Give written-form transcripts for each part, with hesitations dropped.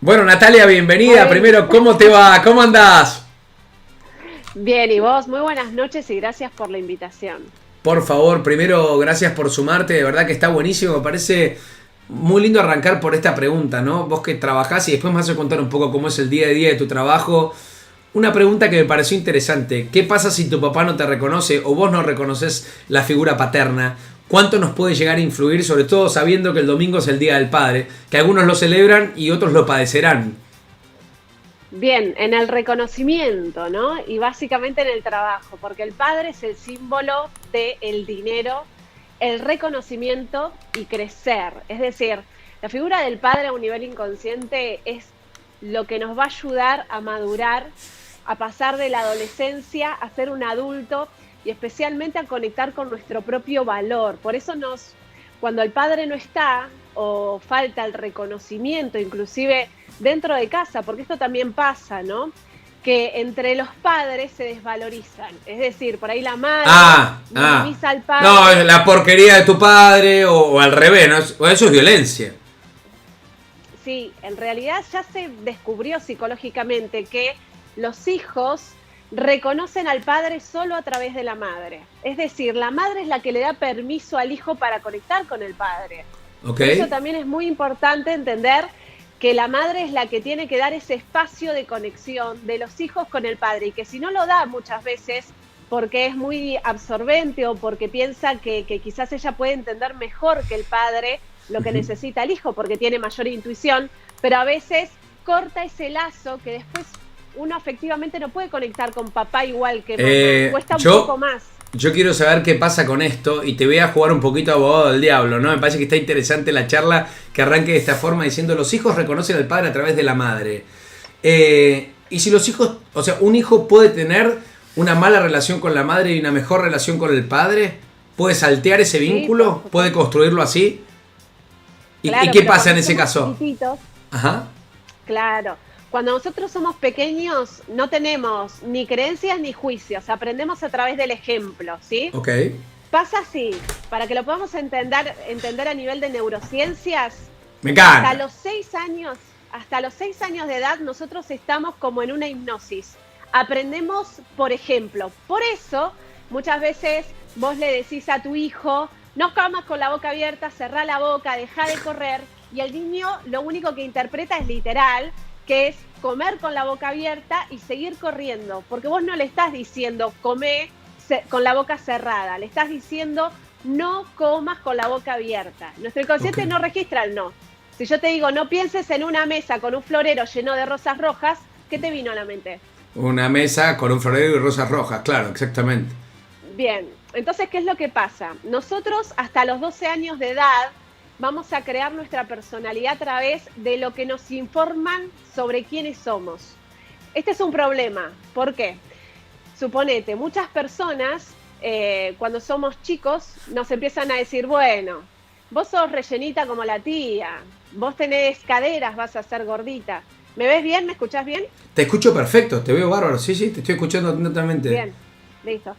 Bueno, Natalia, bienvenida. Ay, Primero, ¿cómo te va? ¿Cómo andás? bien, ¿y vos? Muy buenas noches y gracias por la invitación. Por favor, primero, gracias por sumarte. De verdad que está buenísimo. Me parece muy lindo arrancar por esta pregunta, ¿no? Vos que trabajás y después me vas a contar un poco cómo es el día a día de tu trabajo. Una pregunta que me pareció interesante. ¿Qué pasa si tu papá no te reconoce o vos no reconoces la figura paterna? ¿Cuánto nos puede llegar a influir, sobre todo sabiendo que el domingo es el Día del Padre? Que algunos lo celebran y otros lo padecerán. Bien, en el reconocimiento, ¿no? Y básicamente en el trabajo, porque el padre es el símbolo del dinero, el reconocimiento y crecer. Es decir, la figura del padre a un nivel inconsciente es lo que nos va a ayudar a madurar, a pasar de la adolescencia a ser un adulto y especialmente a conectar con nuestro propio valor. Por eso cuando el padre no está o falta el reconocimiento, inclusive dentro de casa, porque esto también pasa, ¿no? Que entre los padres se desvalorizan. Es decir, por ahí la madre Ah, ah. minimiza al No, es padre. la porquería de tu padre o al revés, ¿no? Eso es violencia. Sí, en realidad ya se descubrió psicológicamente que los hijos reconocen al padre solo a través de la madre. Es decir, la madre es la que le da permiso al hijo para conectar con el padre. ¿Ok? Por eso también es muy importante entender que la madre es la que tiene que dar ese espacio de conexión de los hijos con el padre y que si no lo da muchas veces porque es muy absorbente o porque piensa que quizás ella puede entender mejor que el padre lo que Ujú. necesita el hijo porque tiene mayor intuición, pero a veces corta ese lazo que después uno afectivamente no puede conectar con papá igual que mamá, Eh, cuesta un poco yo, más. yo quiero saber qué pasa con esto y te voy a jugar un poquito a abogado del diablo, ¿no? Me parece que está interesante la charla que arranque de esta forma diciendo los hijos reconocen al padre a través de la madre. Y si los hijos, o sea, un hijo puede tener una mala relación con la madre y una mejor relación con el padre, puede saltear ese Sí, por vínculo, puede supuesto. construirlo así. ¿Y Claro, qué pero pasa en cuando ese somos caso? chiquititos, Ajá, claro, cuando nosotros somos pequeños no tenemos ni creencias ni juicios, aprendemos a través del ejemplo, ¿sí? ok. Pasa así, para que lo podamos entender a nivel de neurociencias, Me hasta encanta. los 6 años, hasta los 6 años de edad nosotros estamos como en una hipnosis. Aprendemos por ejemplo. Por eso, muchas veces vos le decís a tu hijo, no comas con la boca abierta, cerrá la boca, deja de correr, y el niño lo único que interpreta es literal, que es comer con la boca abierta y seguir corriendo, porque vos no le estás diciendo come con la boca cerrada, le estás diciendo no comas con la boca abierta. Nuestro Ok. inconsciente no registra el no. Si yo te digo no pienses en una mesa con un florero lleno de rosas rojas, ¿qué te vino a la mente? Una mesa con un florero y rosas rojas, claro, exactamente. Bien, entonces, ¿qué es lo que pasa? Nosotros hasta los 12 años de edad vamos a crear nuestra personalidad a través de lo que nos informan sobre quiénes somos. Este es un problema. ¿Por qué? Suponete, muchas personas cuando somos chicos nos empiezan a decir, bueno, vos sos rellenita como la tía, vos tenés caderas, vas a ser gordita. ¿Me ves bien? ¿Me escuchás bien? Te escucho perfecto, te veo bárbaro. Sí, sí, te estoy escuchando atentamente. Bien, listo.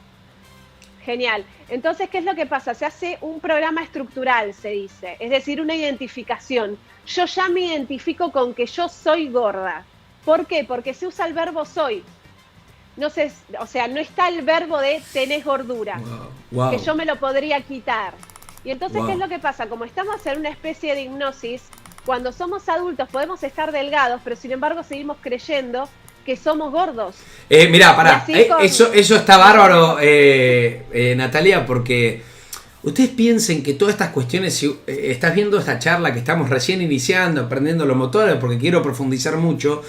Genial. Entonces, ¿qué es lo que pasa? Se hace un programa estructural, se dice, es decir, una identificación. Yo ya me identifico con que yo soy gorda. ¿Por qué? Porque se usa el verbo soy. No sé, o sea, no está el verbo de tenés gordura, Wow, que wow, yo me lo podría quitar. Y entonces, ¿qué es wow. lo que pasa? Como estamos en una especie de hipnosis, cuando somos adultos podemos estar delgados, pero sin embargo seguimos creyendo que somos gordos. Mirá, Y pará, así eso está con cualquier bárbaro, cosa. Natalia, porque ustedes piensen que todas estas cuestiones, si estás viendo esta charla que estamos recién iniciando, aprendiendo los motores, porque quiero profundizar mucho,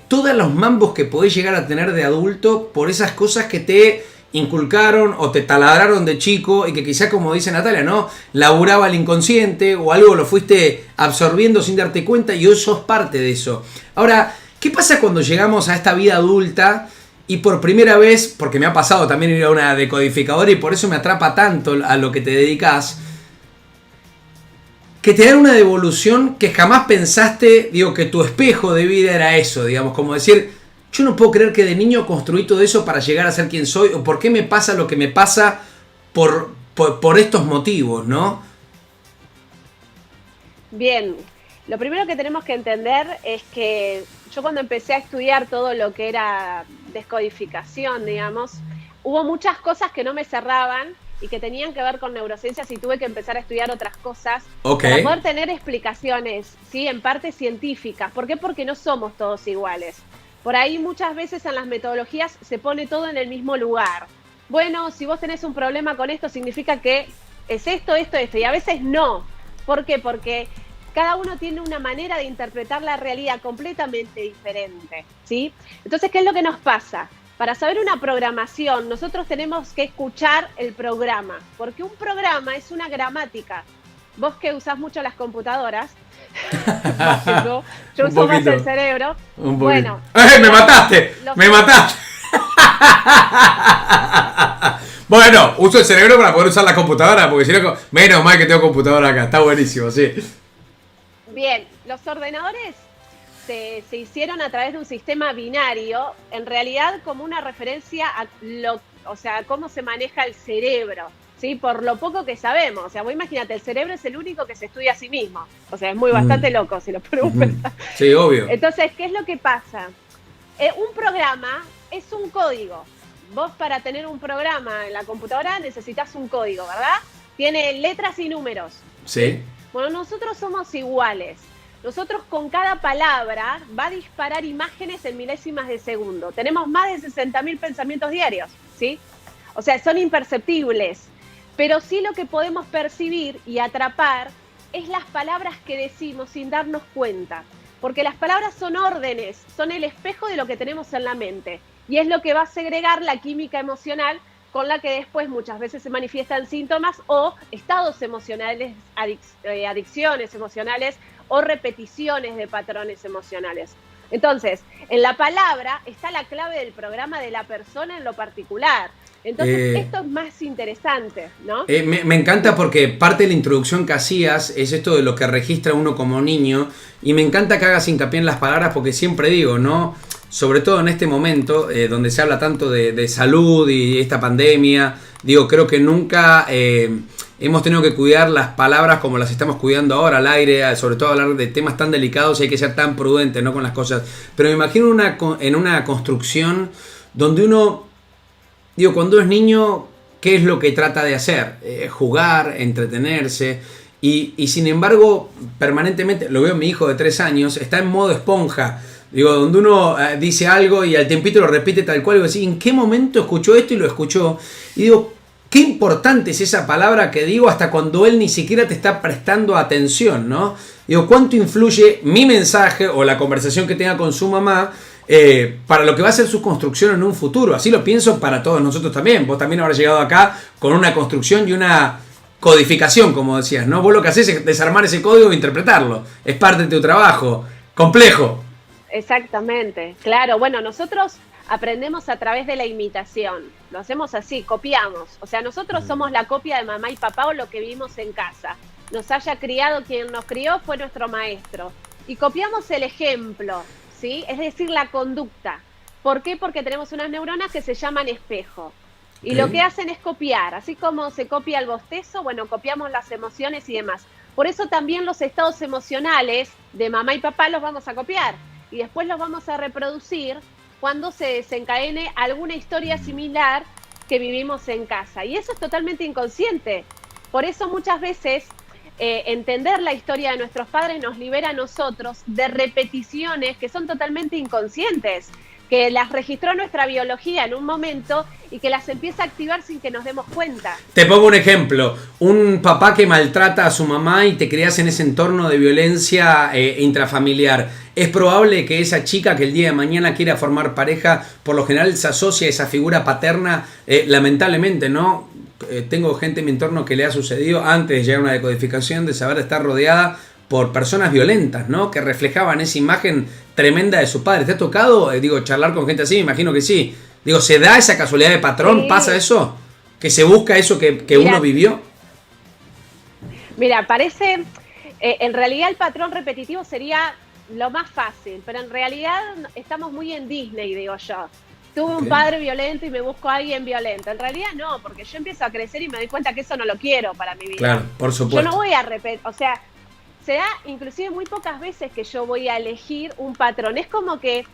todos los mambos que podés llegar a tener de adulto por esas cosas que te inculcaron o te taladraron de chico y que quizá, como dice Natalia, ¿no? Laburaba el inconsciente o algo lo fuiste absorbiendo sin darte cuenta y hoy sos parte de eso. Ahora, ¿qué pasa cuando llegamos a esta vida adulta y por primera vez, porque me ha pasado también ir a una decodificadora y por eso me atrapa tanto a lo que te dedicas, que te dan una devolución que jamás pensaste, digo, que tu espejo de vida era eso, digamos, como decir, yo no puedo creer que de niño construí todo eso para llegar a ser quien soy, o por qué me pasa lo que me pasa por estos motivos, ¿no? Bien, Lo primero que tenemos que entender es que yo cuando empecé a estudiar todo lo que era descodificación, digamos, hubo muchas cosas que no me cerraban y que tenían que ver con neurociencias y tuve que empezar a estudiar otras cosas para poder tener explicaciones, ¿sí? En parte científicas. ¿Por qué? Porque no somos todos iguales. Por ahí muchas veces en las metodologías se pone todo en el mismo lugar. Bueno, si vos tenés un problema con esto, significa que es esto, esto, esto. Y a veces no. ¿Por qué? Porque cada uno tiene una manera de interpretar la realidad completamente diferente, ¿sí? Entonces, ¿qué es lo que nos pasa? Para saber una programación, nosotros tenemos que escuchar el programa, porque un programa es una gramática. Vos que usás mucho las computadoras, yo uso más el cerebro. Bueno, ¡me mataste! ¡Me mataste! Bueno, uso el cerebro para poder usar la computadora, porque si no, menos mal que tengo computadora acá, está buenísimo, sí. Bien, los ordenadores se hicieron a través de un sistema binario, en realidad como una referencia a cómo se maneja el cerebro, ¿sí? Por lo poco que sabemos. O sea, vos imagínate, el cerebro es el único que se estudia a sí mismo. O sea, es bastante loco si lo ponemos pensar. Sí, obvio. Entonces, ¿qué es lo que pasa? Un programa es un código. Vos para tener un programa en la computadora necesitas un código, ¿verdad? Tiene letras y números. Sí. Bueno, nosotros somos iguales. Nosotros con cada palabra va a disparar imágenes en milésimas de segundo. Tenemos más de 60.000 pensamientos diarios, ¿sí? O sea, son imperceptibles. Pero sí lo que podemos percibir y atrapar es las palabras que decimos sin darnos cuenta. Porque las palabras son órdenes, son el espejo de lo que tenemos en la mente. Y es lo que va a segregar la química emocional con la que después muchas veces se manifiestan síntomas o estados emocionales, adicciones emocionales o repeticiones de patrones emocionales. Entonces, en la palabra está la clave del programa de la persona en lo particular. Entonces, esto es más interesante, ¿no? Me encanta porque parte de la introducción que hacías es esto de lo que registra uno como niño, y me encanta que hagas hincapié en las palabras porque siempre digo, ¿no? Sobre todo en este momento donde se habla tanto de salud y esta pandemia, digo, creo que nunca hemos tenido que cuidar las palabras como las estamos cuidando ahora al aire, sobre todo hablar de temas tan delicados y hay que ser tan prudentes, ¿no? Con las cosas. Pero me imagino en una construcción donde uno, digo, cuando es niño, ¿qué es lo que trata de hacer? Jugar, entretenerse. Y sin embargo, permanentemente, lo veo en mi hijo de 3 años, está en modo esponja. Digo, donde uno dice algo y al tiempito lo repite tal cual. Y digo, ¿en qué momento escuchó esto y lo escuchó? Y digo, qué importante es esa palabra que digo hasta cuando él ni siquiera te está prestando atención, ¿no? Digo, ¿cuánto influye mi mensaje o la conversación que tenga con su mamá para lo que va a ser su construcción en un futuro? Así lo pienso para todos nosotros también. Vos también habrás llegado acá con una construcción y una codificación, como decías, ¿no? Vos lo que haces es desarmar ese código e interpretarlo. Es parte de tu trabajo. Complejo. Exactamente, claro. Bueno, nosotros aprendemos a través de la imitación. Lo hacemos así, copiamos. O sea, nosotros somos la copia de mamá y papá o lo que vimos en casa. Nos haya criado quien nos crió fue nuestro maestro. Y copiamos el ejemplo, ¿sí? Es decir, la conducta. ¿Por qué? Porque tenemos unas neuronas que se llaman espejo. Y lo que hacen es copiar. Así como se copia el bostezo, bueno, copiamos las emociones y demás. Por eso también los estados emocionales de mamá y papá los vamos a copiar. Y después los vamos a reproducir cuando se desencadene alguna historia similar que vivimos en casa. Y eso es totalmente inconsciente. Por eso muchas veces entender la historia de nuestros padres nos libera a nosotros de repeticiones que son totalmente inconscientes, que las registró nuestra biología en un momento y que las empieza a activar sin que nos demos cuenta. Te pongo un ejemplo, un papá que maltrata a su mamá y te creas en ese entorno de violencia intrafamiliar. Es probable que esa chica que el día de mañana quiera formar pareja, por lo general se asocia a esa figura paterna, lamentablemente, ¿no? Tengo gente en mi entorno que le ha sucedido antes de llegar a una decodificación de saber estar rodeada por personas violentas, ¿no? Que reflejaban esa imagen tremenda de su padre. ¿Te ha tocado, charlar con gente así? Me imagino que sí. Digo, ¿se da esa casualidad de patrón? Sí. ¿Pasa eso? ¿Que se busca eso que uno vivió? Mira, parece... en realidad el patrón repetitivo sería lo más fácil, pero en realidad estamos muy en Disney, digo yo. Tuve un padre violento y me busco a alguien violento. En realidad no, porque yo empiezo a crecer y me doy cuenta que eso no lo quiero para mi vida. Claro, por supuesto. Yo no voy a repetir, o sea... se da inclusive muy pocas veces que yo voy a elegir un patrón. Es como que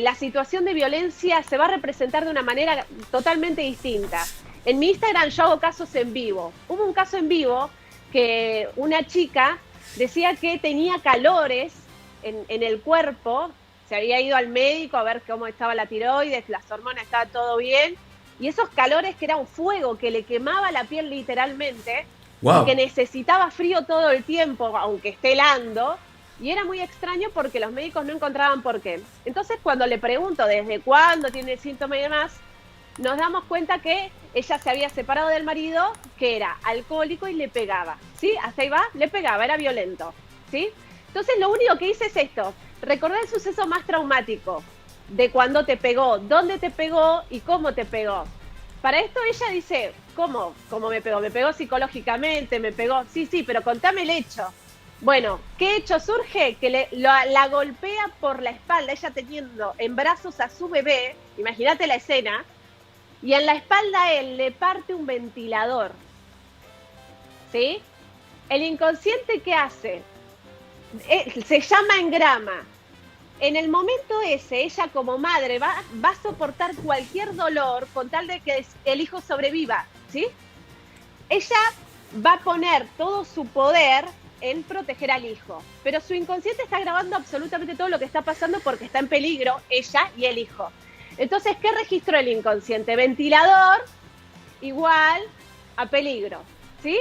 la situación de violencia se va a representar de una manera totalmente distinta. En mi Instagram yo hago casos en vivo. Hubo un caso en vivo que una chica decía que tenía calores en el cuerpo, se había ido al médico a ver cómo estaba la tiroides, las hormonas, estaba todo bien, y esos calores que era un fuego que le quemaba la piel literalmente, wow, y que necesitaba frío todo el tiempo, aunque esté helando, y era muy extraño porque los médicos no encontraban por qué. Entonces cuando le pregunto desde cuándo tiene el síntoma y demás, nos damos cuenta que ella se había separado del marido, que era alcohólico y le pegaba, ¿sí? Hasta ahí va, le pegaba, era violento, ¿sí? Entonces lo único que hice es esto, recordar el suceso más traumático de cuando te pegó, dónde te pegó y cómo te pegó. Para esto ella dice, ¿cómo me pegó? ¿Me pegó psicológicamente? ¿Me pegó? Sí, pero contame el hecho. Bueno, ¿qué hecho surge? Que la golpea por la espalda, ella teniendo en brazos a su bebé, imagínate la escena, y en la espalda a él le parte un ventilador, ¿sí? El inconsciente, ¿qué hace? Se llama engrama. En el momento ese, ella como madre va a soportar cualquier dolor con tal de que el hijo sobreviva, ¿sí? Ella va a poner todo su poder en proteger al hijo, pero su inconsciente está grabando absolutamente todo lo que está pasando porque está en peligro ella y el hijo. Entonces, ¿qué registró el inconsciente? Ventilador igual a peligro, ¿sí?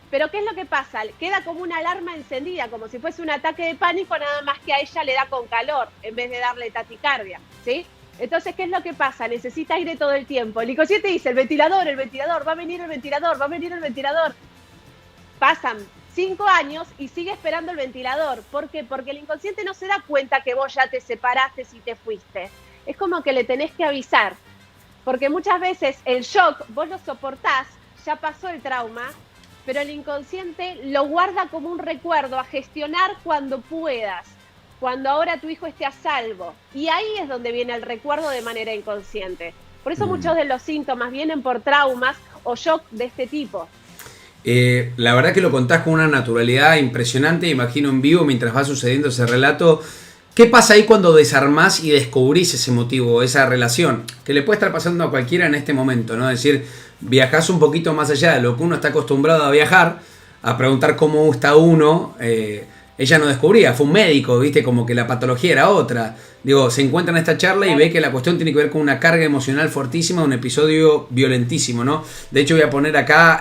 Pero ¿qué es lo que pasa? Queda como una alarma encendida, como si fuese un ataque de pánico, nada más que a ella le da con calor, en vez de darle taquicardia, ¿sí? Entonces, ¿qué es lo que pasa? Necesita aire todo el tiempo. El inconsciente dice, el ventilador, va a venir el ventilador, va a venir el ventilador. Pasan 5 años y sigue esperando el ventilador. ¿Por qué? Porque el inconsciente no se da cuenta que vos ya te separaste y te fuiste. Es como que le tenés que avisar. Porque muchas veces el shock, vos lo soportás, ya pasó el trauma, pero el inconsciente lo guarda como un recuerdo a gestionar cuando puedas, cuando ahora tu hijo esté a salvo. Y ahí es donde viene el recuerdo de manera inconsciente. Por eso muchos de los síntomas vienen por traumas o shock de este tipo. La verdad que lo contás con una naturalidad impresionante, imagino en vivo mientras va sucediendo ese relato. ¿Qué pasa ahí cuando desarmás y descubrís ese motivo, esa relación? Que le puede estar pasando a cualquiera en este momento, ¿no? Es decir, viajás un poquito más allá de lo que uno está acostumbrado a viajar, a preguntar cómo está uno. Ella no descubría, fue un médico, ¿viste? Como que la patología era otra. Digo, se encuentra en esta charla y ve que la cuestión tiene que ver con una carga emocional fortísima, un episodio violentísimo, ¿no? De hecho, voy a poner acá,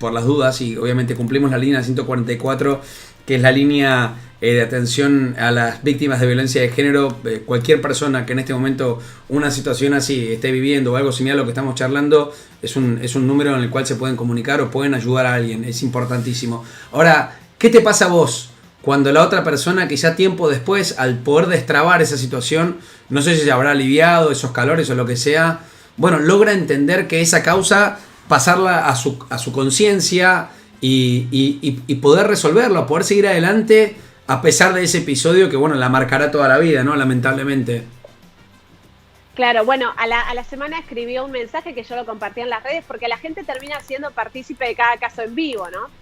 por las dudas, y obviamente cumplimos la línea 144, que es la línea de atención a las víctimas de violencia de género. Cualquier persona que en este momento una situación así esté viviendo o algo similar a lo que estamos charlando, es un número en el cual se pueden comunicar o pueden ayudar a alguien, es importantísimo. Ahora, ¿qué te pasa a vos cuando la otra persona, quizá tiempo después, al poder destrabar esa situación, no sé si se habrá aliviado esos calores o lo que sea, bueno, logra entender que esa causa, pasarla a su conciencia y poder resolverlo, poder seguir adelante a pesar de ese episodio que, bueno, la marcará toda la vida, ¿no? Lamentablemente. Claro, bueno, a la semana escribió un mensaje que yo lo compartí en las redes porque la gente termina siendo partícipe de cada caso en vivo, ¿no?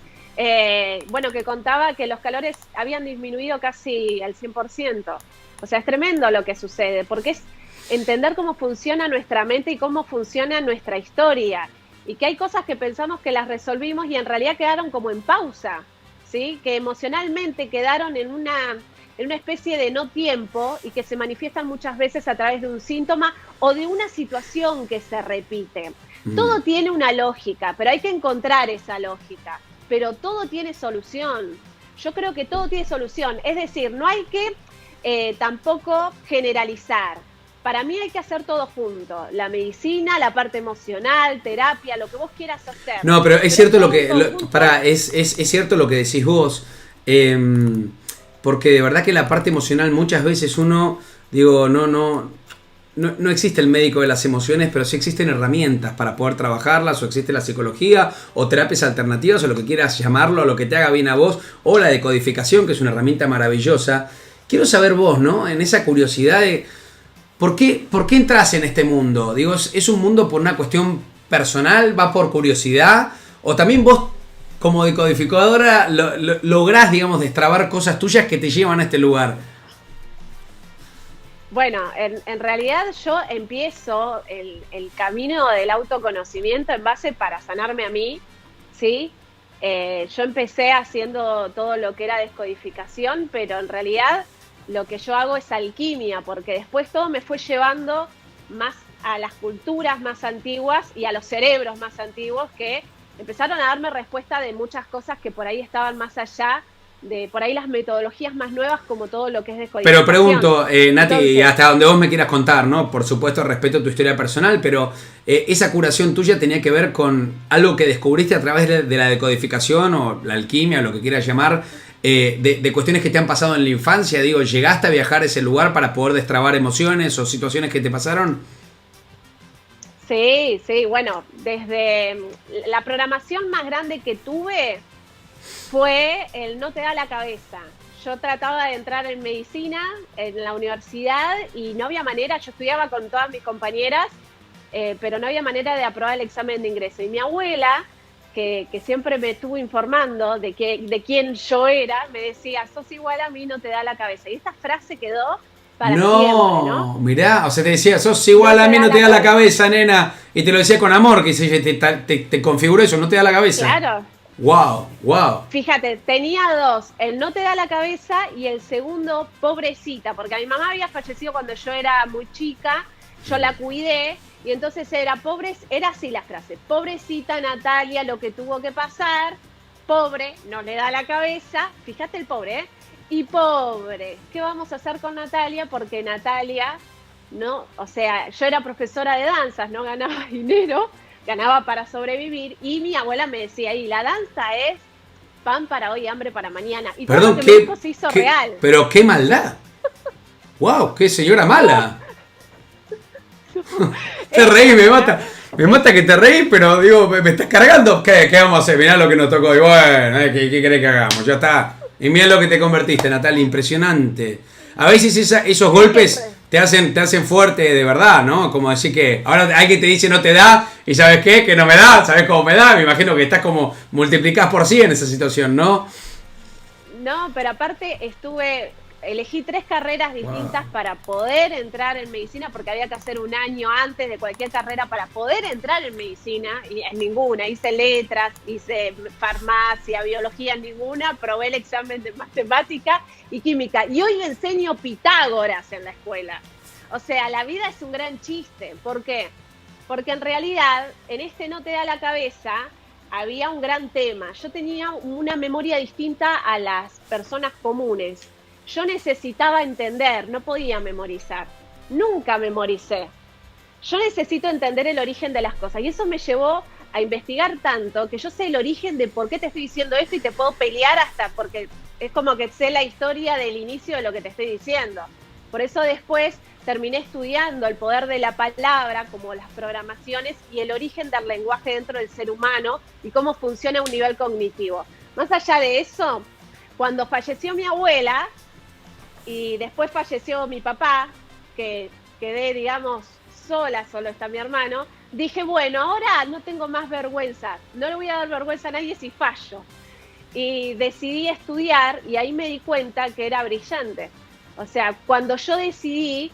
Bueno, que contaba que los calores habían disminuido casi al 100%. O sea, es tremendo lo que sucede, porque es entender cómo funciona nuestra mente y cómo funciona nuestra historia. Y que hay cosas que pensamos que las resolvimos y en realidad quedaron como en pausa, ¿sí? Que emocionalmente quedaron en una especie de no tiempo y que se manifiestan muchas veces a través de un síntoma o de una situación que se repite. Todo tiene una lógica, pero hay que encontrar esa lógica. Pero todo tiene solución. Yo creo que todo tiene solución. Es decir, no hay que tampoco generalizar. Para mí hay que hacer todo junto. La medicina, la parte emocional, terapia, lo que vos quieras hacer. No, pero es cierto es cierto lo que decís vos. Porque de verdad que la parte emocional muchas veces uno, digo, no existe el médico de las emociones, pero sí existen herramientas para poder trabajarlas, o existe la psicología, o terapias alternativas, o lo que quieras llamarlo, o lo que te haga bien a vos, o la decodificación, que es una herramienta maravillosa. Quiero saber vos, ¿no? En esa curiosidad de ¿por qué entras en este mundo? Digo, ¿es un mundo por una cuestión personal, va por curiosidad, o también vos como decodificadora lográs, digamos, destrabar cosas tuyas que te llevan a este lugar? Bueno, en realidad yo empiezo el camino del autoconocimiento en base para sanarme a mí, ¿sí? Yo empecé haciendo todo lo que era descodificación, pero en realidad lo que yo hago es alquimia, porque después todo me fue llevando más a las culturas más antiguas y a los cerebros más antiguos que empezaron a darme respuesta de muchas cosas que por ahí estaban más allá de por ahí las metodologías más nuevas, como todo lo que es descodificación. Pero pregunto, Nati, Entonces, hasta donde vos me quieras contar, ¿no? Por supuesto, respeto tu historia personal, pero esa curación tuya tenía que ver con algo que descubriste a través de la decodificación o la alquimia, lo que quieras llamar, de cuestiones que te han pasado en la infancia. Digo, ¿llegaste a viajar a ese lugar para poder destrabar emociones o situaciones que te pasaron? sí, sí, bueno, desde la programación más grande que tuve fue el no te da la cabeza. Yo trataba de entrar en medicina en la universidad y no había manera, yo estudiaba con todas mis compañeras, pero no había manera de aprobar el examen de ingreso. Y mi abuela, que siempre me estuvo informando de quién yo era, me decía, sos igual a mí, no te da la cabeza. Y esta frase quedó para siempre, ¿no? Mirá, o sea, te decía, sos igual No a te mí, da no te la da la cabeza. cabeza, nena. Y te lo decía con amor, que te configuró eso, no te da la cabeza. Claro. Wow, wow. Fíjate, tenía dos, el no te da la cabeza y el segundo, pobrecita, porque mi mamá había fallecido cuando yo era muy chica, yo la cuidé y entonces era así la frase, pobrecita Natalia, lo que tuvo que pasar, pobre, no le da la cabeza, fíjate el pobre, ¿eh? Y pobre, ¿qué vamos a hacer con Natalia? Porque Natalia, no, o sea, yo era profesora de danzas, no ganaba dinero, ganaba para sobrevivir y mi abuela me decía, y la danza es pan para hoy, hambre para mañana. Y todo Perdón, lo que me dijo se hizo real. pero qué maldad. Wow, qué señora mala. Te reís, me mata. Me mata que te reís, pero digo, ¿me estás cargando? ¿Qué vamos a hacer? Mirá lo que nos tocó. Y bueno, ¿qué querés que hagamos? Ya está. Y mirá lo que te convertiste, Natalia, impresionante. A veces esos golpes te hacen fuerte de verdad, ¿no? Como decir que ahora hay que te dice no te da, y ¿sabes qué? Que no me da, ¿sabes cómo me da? Me imagino que estás como multiplicás por 100 en esa situación, ¿no? No, pero aparte elegí 3 carreras distintas para poder entrar en medicina, porque había que hacer un año antes de cualquier carrera para poder entrar en medicina, y en ninguna, hice letras, hice farmacia, biología, en ninguna, probé el examen de matemática y química, y hoy enseño Pitágoras en la escuela. O sea, la vida es un gran chiste. ¿Por qué? Porque en realidad, en este no te da la cabeza, había un gran tema. Yo tenía una memoria distinta a las personas comunes. Yo necesitaba entender, no podía memorizar. Nunca memoricé. Yo necesito entender el origen de las cosas. Y eso me llevó a investigar tanto que yo sé el origen de por qué te estoy diciendo esto y te puedo pelear hasta porque es como que sé la historia del inicio de lo que te estoy diciendo. Por eso después terminé estudiando el poder de la palabra, como las programaciones y el origen del lenguaje dentro del ser humano y cómo funciona a un nivel cognitivo. Más allá de eso, cuando falleció mi abuela y después falleció mi papá, que quedé, digamos, solo está mi hermano, dije, bueno, ahora no tengo más vergüenza, no le voy a dar vergüenza a nadie si fallo. Y decidí estudiar y ahí me di cuenta que era brillante. O sea, cuando yo decidí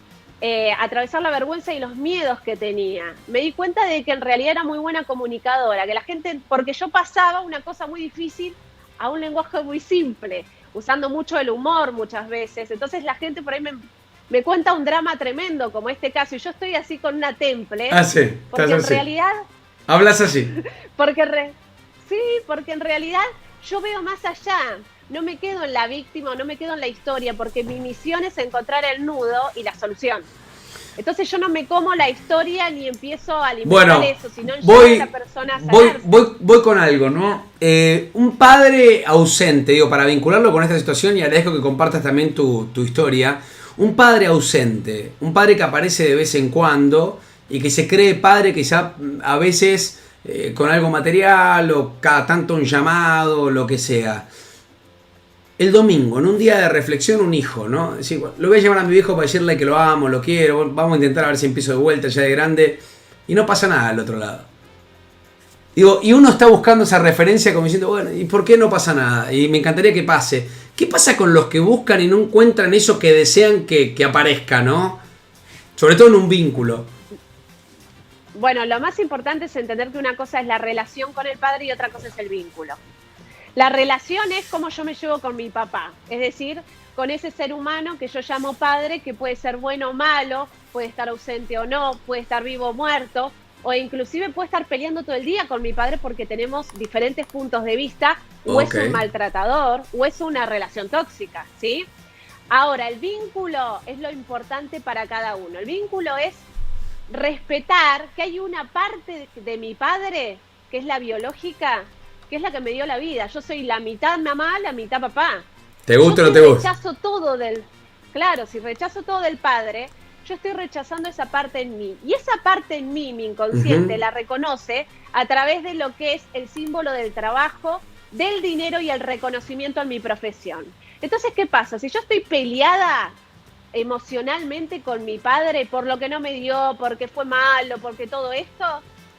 atravesar la vergüenza y los miedos que tenía, me di cuenta de que en realidad era muy buena comunicadora, que la gente, porque yo pasaba una cosa muy difícil a un lenguaje muy simple, usando mucho el humor muchas veces. Entonces la gente por ahí me cuenta un drama tremendo, como este caso, y yo estoy así con una temple, Sí, porque en así. realidad... Hablas así. Sí, porque en realidad yo veo más allá. No me quedo en la víctima, no me quedo en la historia, porque mi misión es encontrar el nudo y la solución. Entonces yo no me como la historia ni empiezo a alimentar eso, sino llevar a la persona a sanarse. Voy con algo, ¿no? Un padre ausente, digo, para vincularlo con esta situación, y agradezco que compartas también tu historia. Un padre ausente, un padre que aparece de vez en cuando y que se cree padre, quizá a veces con algo material o cada tanto un llamado, lo que sea. El domingo, en un día de reflexión, un hijo, ¿no? Es decir, lo voy a llamar a mi viejo para decirle que lo amo, lo quiero, vamos a intentar a ver si empiezo de vuelta ya de grande, y no pasa nada al otro lado. Digo, y uno está buscando esa referencia como diciendo, bueno, ¿y por qué no pasa nada? Y me encantaría que pase. ¿Qué pasa con los que buscan y no encuentran eso que desean que aparezca, ¿no? Sobre todo en un vínculo. Bueno, lo más importante es entender que una cosa es la relación con el padre y otra cosa es el vínculo. La relación es cómo yo me llevo con mi papá, es decir, con ese ser humano que yo llamo padre, que puede ser bueno o malo, puede estar ausente o no, puede estar vivo o muerto, o inclusive puede estar peleando todo el día con mi padre porque tenemos diferentes puntos de vista, o es un maltratador, o es una relación tóxica, ¿sí? Ahora, el vínculo es lo importante para cada uno. El vínculo es respetar que hay una parte de mi padre, que es la biológica, que es la que me dio la vida. Yo soy la mitad mamá, la mitad papá. ¿Te gusta o no te gusta? Claro, si rechazo todo del padre, yo estoy rechazando esa parte en mí. Y esa parte en mí, mi inconsciente, la reconoce a través de lo que es el símbolo del trabajo, del dinero y el reconocimiento en mi profesión. Entonces, ¿qué pasa? Si yo estoy peleada emocionalmente con mi padre por lo que no me dio, porque fue malo, porque todo esto,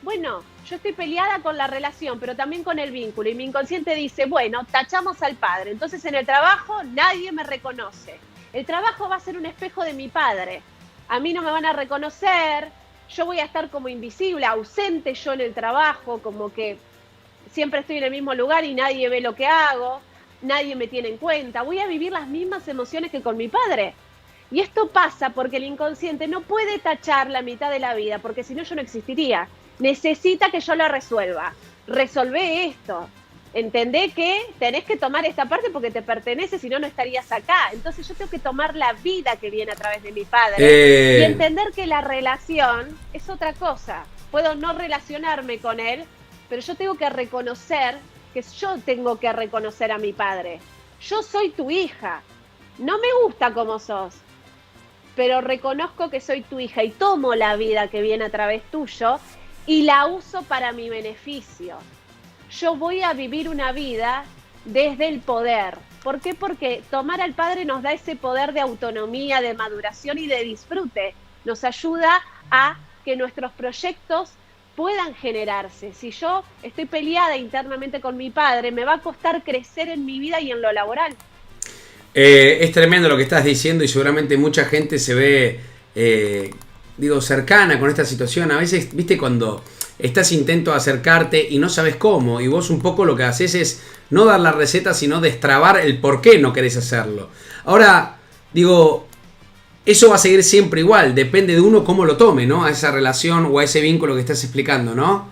bueno, yo estoy peleada con la relación, pero también con el vínculo. Y mi inconsciente dice, bueno, tachamos al padre. Entonces en el trabajo nadie me reconoce. El trabajo va a ser un espejo de mi padre. A mí no me van a reconocer, yo voy a estar como invisible, ausente yo en el trabajo, como que siempre estoy en el mismo lugar y nadie ve lo que hago, nadie me tiene en cuenta. Voy a vivir las mismas emociones que con mi padre. Y esto pasa porque el inconsciente no puede tachar la mitad de la vida, porque si no yo no existiría. Necesita que yo lo resuelva. Resolvé esto. Entendé que tenés que tomar esta parte porque te pertenece, si no, no estarías acá. Entonces yo tengo que tomar la vida que viene a través de mi padre y entender que la relación es otra cosa. Puedo no relacionarme con él, pero yo tengo que reconocer que yo tengo que reconocer a mi padre. Yo soy tu hija. No me gusta como sos, pero reconozco que soy tu hija y tomo la vida que viene a través tuyo y la uso para mi beneficio. Yo voy a vivir una vida desde el poder. ¿Por qué? Porque tomar al padre nos da ese poder de autonomía, de maduración y de disfrute. Nos ayuda a que nuestros proyectos puedan generarse. Si yo estoy peleada internamente con mi padre, me va a costar crecer en mi vida y en lo laboral. Es tremendo lo que estás diciendo y seguramente mucha gente se ve, cercana con esta situación. A veces, viste, cuando estás intento de acercarte y no sabes cómo, y vos un poco lo que haces es no dar la receta, sino destrabar el por qué no querés hacerlo. Ahora, eso va a seguir siempre igual, depende de uno cómo lo tome, ¿no? A esa relación o a ese vínculo que estás explicando, ¿no?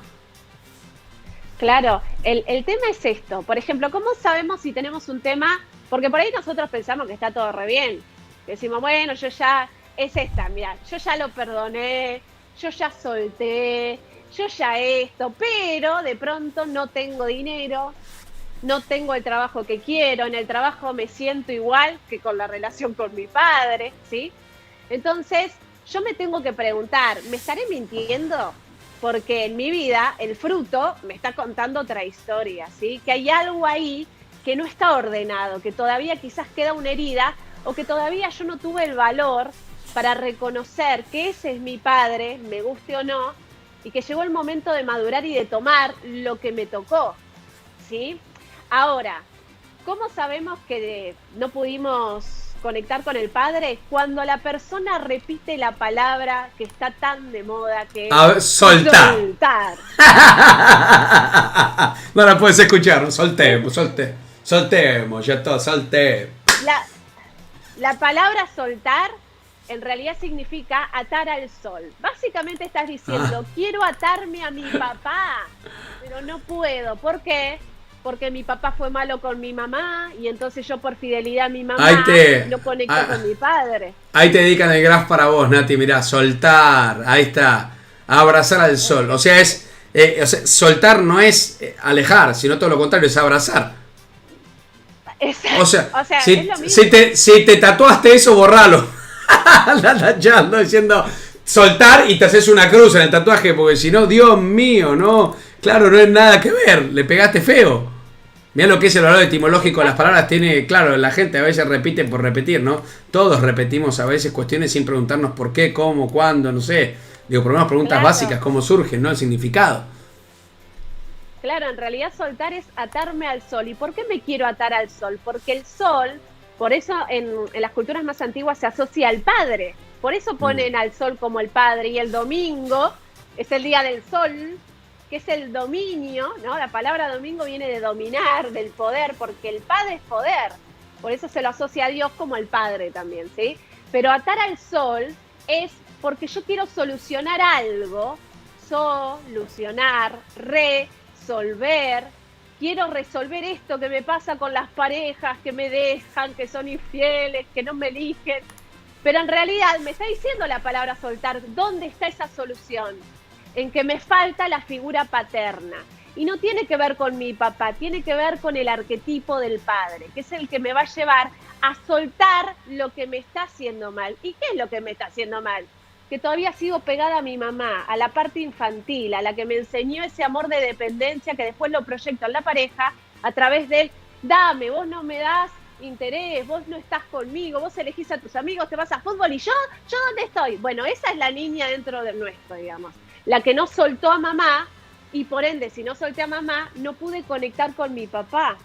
Claro, el tema es esto. Por ejemplo, ¿cómo sabemos si tenemos un tema? Porque por ahí nosotros pensamos que está todo re bien. Decimos, bueno, yo ya lo perdoné, yo ya solté, yo ya esto, pero de pronto no tengo dinero, no tengo el trabajo que quiero, en el trabajo me siento igual que con la relación con mi padre, ¿sí? Entonces, yo me tengo que preguntar, ¿me estaré mintiendo? Porque en mi vida el fruto me está contando otra historia, ¿sí? Que hay algo ahí que no está ordenado, que todavía quizás queda una herida o que todavía yo no tuve el valor para reconocer que ese es mi padre, me guste o no, y que llegó el momento de madurar y de tomar lo que me tocó, ¿sí? Ahora, ¿cómo sabemos que no pudimos conectar con el padre? Cuando la persona repite la palabra que está tan de moda que es soltar. No la puedes escuchar, soltemos, ya todo, soltemos. La palabra soltar en realidad significa atar al sol. Básicamente estás diciendo, quiero atarme a mi papá, pero no puedo. ¿Por qué? Porque mi papá fue malo con mi mamá y entonces yo por fidelidad a mi mamá no conecto con mi padre. Ahí te dedican el graph para vos, Nati, mirá, soltar, ahí está, abrazar al sol. O sea, soltar no es alejar, sino todo lo contrario, es abrazar. Exacto. O sea es lo mismo. Si te tatuaste eso, borralo. Ando diciendo soltar y te haces una cruz en el tatuaje, porque si no, Dios mío, no, claro, no es nada que ver, le pegaste feo. Mirá lo que es el valor etimológico de las palabras, tiene, claro, la gente a veces repite por repetir, ¿no? Todos repetimos a veces cuestiones sin preguntarnos por qué, cómo, cuándo, no sé. Por lo menos preguntas básicas, cómo surgen, ¿no? El significado. Claro, en realidad soltar es atarme al sol. ¿Y por qué me quiero atar al sol? Porque el sol, por eso en las culturas más antiguas se asocia al padre. Por eso ponen al sol como el padre. Y el domingo es el día del sol, que es el dominio, ¿no? La palabra domingo viene de dominar, del poder, porque el padre es poder. Por eso se lo asocia a Dios como el padre también, ¿sí? Pero atar al sol es porque yo quiero solucionar algo, resolver. Quiero resolver esto que me pasa con las parejas que me dejan, que son infieles, que no me eligen. Pero en realidad me está diciendo la palabra soltar, ¿dónde está esa solución? En que me falta la figura paterna. Y no tiene que ver con mi papá, tiene que ver con el arquetipo del padre, que es el que me va a llevar a soltar lo que me está haciendo mal. ¿Y qué es lo que me está haciendo mal? Que todavía sigo pegada a mi mamá, a la parte infantil, a la que me enseñó ese amor de dependencia que después lo proyecto en la pareja a través del dame, vos no me das interés, vos no estás conmigo, vos elegís a tus amigos, te vas a fútbol y yo ¿dónde estoy? Bueno, esa es la niña dentro de nuestro, digamos, la que no soltó a mamá y por ende, si no solté a mamá, no pude conectar con mi papá,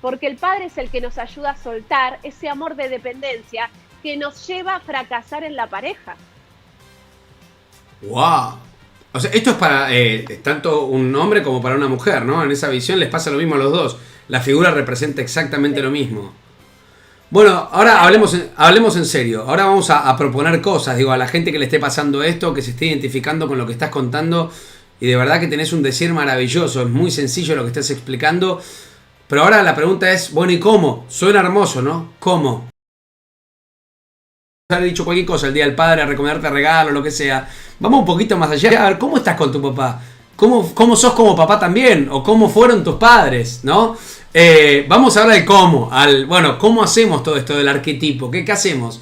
porque el padre es el que nos ayuda a soltar ese amor de dependencia que nos lleva a fracasar en la pareja. ¡Wow! O sea, esto es para tanto un hombre como para una mujer, ¿no? En esa visión les pasa lo mismo a los dos. La figura representa exactamente lo mismo. Bueno, ahora hablemos en serio. Ahora vamos a proponer cosas, digo, a la gente que le esté pasando esto, que se esté identificando con lo que estás contando. Y de verdad que tenés un decir maravilloso, es muy sencillo lo que estás explicando. Pero ahora la pregunta es, bueno, ¿y cómo? Suena hermoso, ¿no? ¿Cómo? Haber dicho cualquier cosa el día del padre, a recomendarte regalo, lo que sea. Vamos un poquito más allá. A ver, ¿cómo estás con tu papá? ¿Cómo sos como papá también? ¿O cómo fueron tus padres? ¿No? Vamos ahora al cómo. Bueno, ¿cómo hacemos todo esto del arquetipo? ¿Qué hacemos?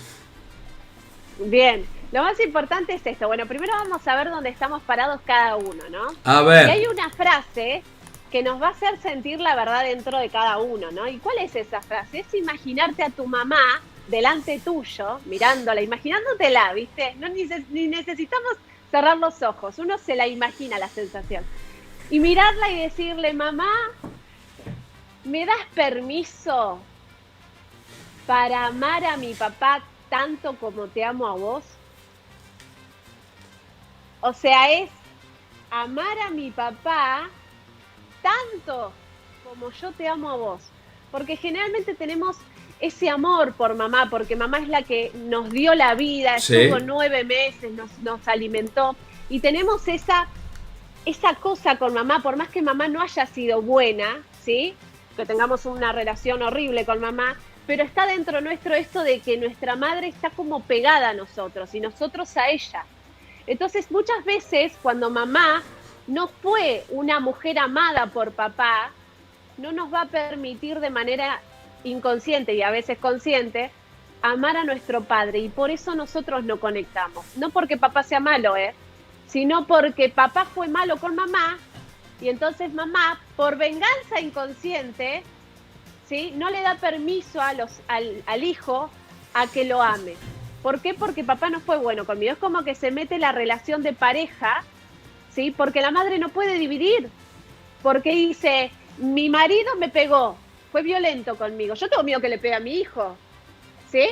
Bien, lo más importante es esto. Bueno, primero vamos a ver dónde estamos parados cada uno, ¿no? A ver. Y hay una frase que nos va a hacer sentir la verdad dentro de cada uno, ¿no? ¿Y cuál es esa frase? Es imaginarte a tu mamá delante tuyo, mirándola, imaginándotela, ¿viste? No ni necesitamos cerrar los ojos, uno se la imagina la sensación. Y mirarla y decirle, mamá, ¿me das permiso para amar a mi papá tanto como te amo a vos? O sea, es amar a mi papá tanto como yo te amo a vos. Porque generalmente tenemos ese amor por mamá, porque mamá es la que nos dio la vida, estuvo 9 meses, nos alimentó, y tenemos esa cosa con mamá, por más que mamá no haya sido buena, ¿sí? Que tengamos una relación horrible con mamá, pero está dentro nuestro esto de que nuestra madre está como pegada a nosotros y nosotros a ella. Entonces muchas veces cuando mamá no fue una mujer amada por papá, no nos va a permitir de manera inconsciente y a veces consciente amar a nuestro padre, y por eso nosotros no conectamos, no porque papá sea malo, sino porque papá fue malo con mamá y entonces mamá, por venganza inconsciente, ¿sí?, no le da permiso al hijo a que lo ame. ¿Por qué? Porque papá no fue bueno conmigo. Es como que se mete la relación de pareja, ¿sí? Porque la madre no puede dividir, porque dice, mi marido me pegó, fue violento conmigo, yo tengo miedo que le pegue a mi hijo, ¿sí?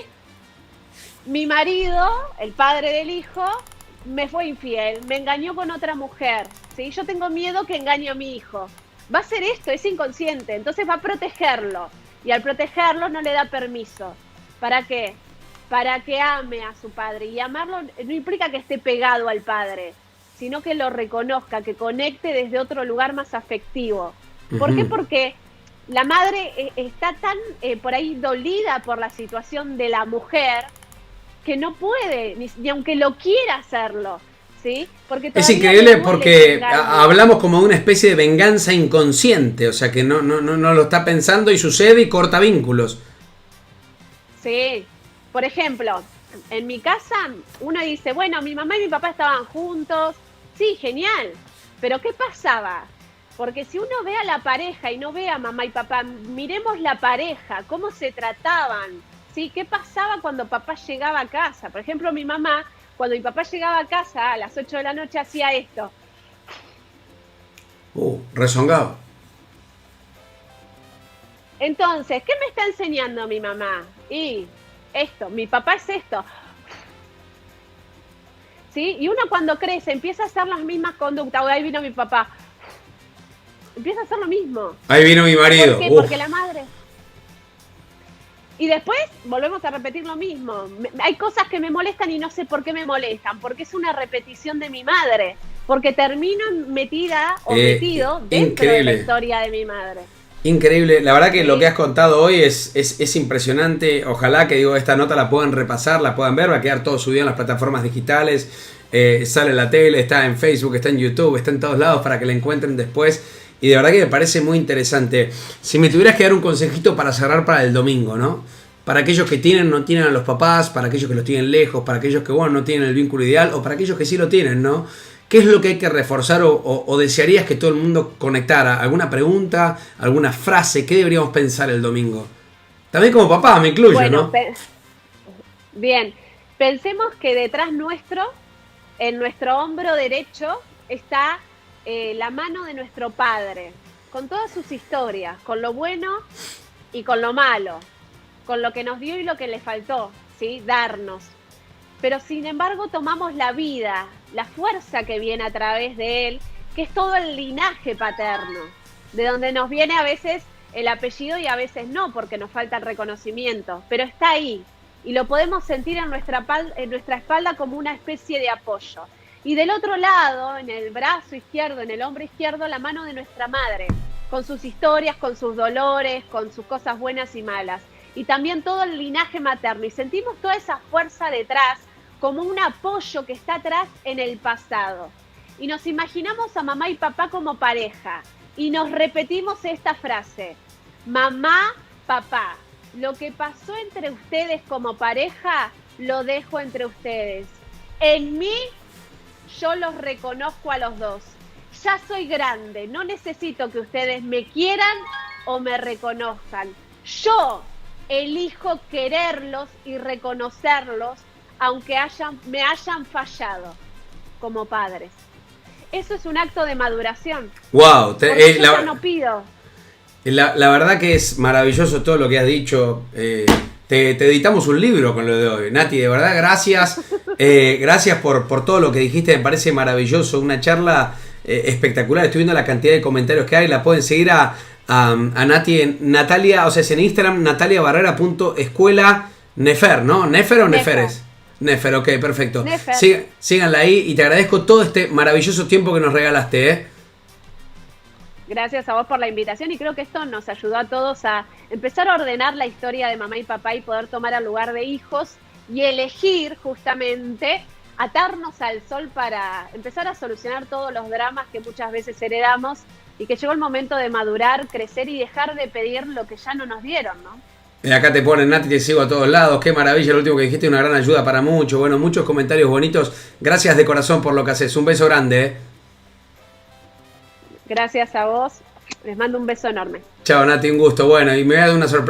Mi marido, el padre del hijo, me fue infiel, me engañó con otra mujer, ¿sí? Yo tengo miedo que engañe a mi hijo. Va a hacer esto, es inconsciente, entonces va a protegerlo, y al protegerlo no le da permiso. ¿Para qué? Para que ame a su padre, y amarlo no implica que esté pegado al padre, sino que lo reconozca, que conecte desde otro lugar más afectivo. ¿Por qué? Porque la madre está tan por ahí dolida por la situación de la mujer que no puede, ni aunque lo quiera hacerlo, ¿sí? Porque es increíble porque hablamos como de una especie de venganza inconsciente, o sea que no lo está pensando y sucede y corta vínculos. Sí, por ejemplo, en mi casa uno dice, bueno, mi mamá y mi papá estaban juntos, sí, genial, pero ¿qué pasaba? Porque si uno ve a la pareja y no ve a mamá y papá, miremos la pareja, cómo se trataban, ¿sí? ¿Qué pasaba cuando papá llegaba a casa? Por ejemplo, mi mamá, cuando mi papá llegaba a casa a las 8 de la noche, hacía esto. Rezongado. Entonces, ¿qué me está enseñando mi mamá? Y esto, mi papá es esto. ¿Sí? Y uno cuando crece empieza a hacer las mismas conductas. Ahí vino mi papá. Empieza a hacer lo mismo. Ahí vino mi marido. ¿Por qué? Porque la madre. Y después volvemos a repetir lo mismo. Hay cosas que me molestan y no sé por qué me molestan. Porque es una repetición de mi madre. Porque termino metida o metido dentro de la historia de mi madre. Increíble, la verdad que lo que has contado hoy es impresionante. Ojalá que esta nota la puedan repasar, la puedan ver, va a quedar todo subido en las plataformas digitales, sale en la tele, está en Facebook, está en YouTube, está en todos lados para que la encuentren después. Y de verdad que me parece muy interesante. Si me tuvieras que dar un consejito para cerrar para el domingo, ¿no? Para aquellos que tienen, no tienen a los papás, para aquellos que los tienen lejos, para aquellos que no tienen el vínculo ideal, o para aquellos que sí lo tienen, ¿no? ¿Qué es lo que hay que reforzar o desearías que todo el mundo conectara? ¿Alguna pregunta? ¿Alguna frase? ¿Qué deberíamos pensar el domingo? También como papá, me incluyo, bueno, ¿no? Bien, pensemos que detrás nuestro, en nuestro hombro derecho, está la mano de nuestro padre, con todas sus historias, con lo bueno y con lo malo, con lo que nos dio y lo que le faltó, ¿sí? Darnos. Pero sin embargo tomamos la vida, la fuerza que viene a través de él, que es todo el linaje paterno, de donde nos viene a veces el apellido y a veces no, porque nos falta el reconocimiento, pero está ahí y lo podemos sentir en nuestra espalda como una especie de apoyo. Y del otro lado, en el brazo izquierdo, en el hombro izquierdo, la mano de nuestra madre, con sus historias, con sus dolores, con sus cosas buenas y malas. Y también todo el linaje materno. Y sentimos toda esa fuerza detrás, como un apoyo que está atrás en el pasado. Y nos imaginamos a mamá y papá como pareja. Y nos repetimos esta frase: mamá, papá, lo que pasó entre ustedes como pareja, lo dejo entre ustedes. En mí, yo los reconozco a los dos. Ya soy grande, no necesito que ustedes me quieran o me reconozcan. Yo elijo quererlos y reconocerlos, aunque me hayan fallado como padres. Eso es un acto de maduración. Wow, yo ya no pido. La verdad que es maravilloso todo lo que has dicho. Te editamos un libro con lo de hoy, Nati, de verdad, gracias. Gracias por todo lo que dijiste, me parece maravilloso. Una charla espectacular. Estoy viendo la cantidad de comentarios que hay. La pueden seguir a Nati en Natalia, o sea, es en Instagram, nataliabarrera.escuela Nefer, ¿no? ¿Nefer o Neferes? Nefer, ok, perfecto. Síganla ahí y te agradezco todo este maravilloso tiempo que nos regalaste, ¿eh? Gracias a vos por la invitación y creo que esto nos ayudó a todos a empezar a ordenar la historia de mamá y papá y poder tomar el lugar de hijos y elegir justamente atarnos al sol para empezar a solucionar todos los dramas que muchas veces heredamos y que llegó el momento de madurar, crecer y dejar de pedir lo que ya no nos dieron, ¿no? Acá te ponen, Nati, te sigo a todos lados, qué maravilla lo último que dijiste, una gran ayuda para muchos, bueno, muchos comentarios bonitos, gracias de corazón por lo que haces, un beso grande, ¿eh? Gracias a vos, les mando un beso enorme. Chao, Nati, un gusto, bueno, y me voy a dar una sorpresa.